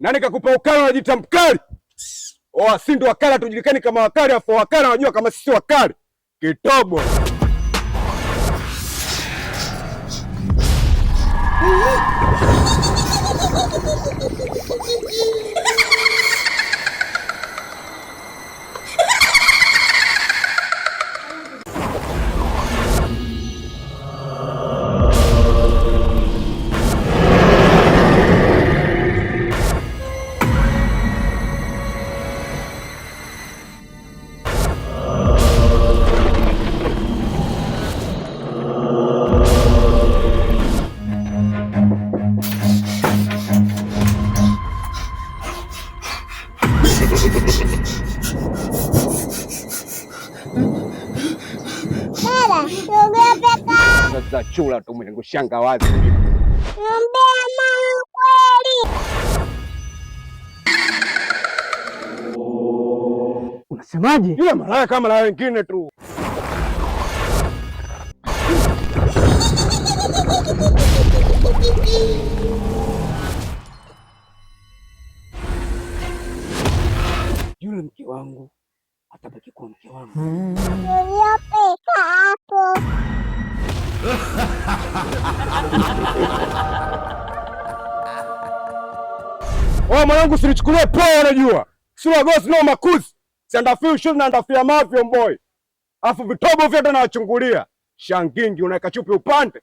Nani kakupa ukali unajiita mkali? Si ndo wakali tujulikani kama wakali, afu wakali wanajua kama sisi wakali. Kitobo. Sasa chula tu mwenye kushanga wazi. Mbea mama kweli. Unasemaje? Yule malaya kama malaya wengine tu. Yule mke wangu atabaki kuwa mke wangu. Niliyopeka hapo. Mwanangu usinichukulie poa, unajua. Sura gosi no makuzi. Siandafia ushuru na andafia mafia boy. Afu vitobo vyote nawachungulia. Shangingi unaweka chupi upande.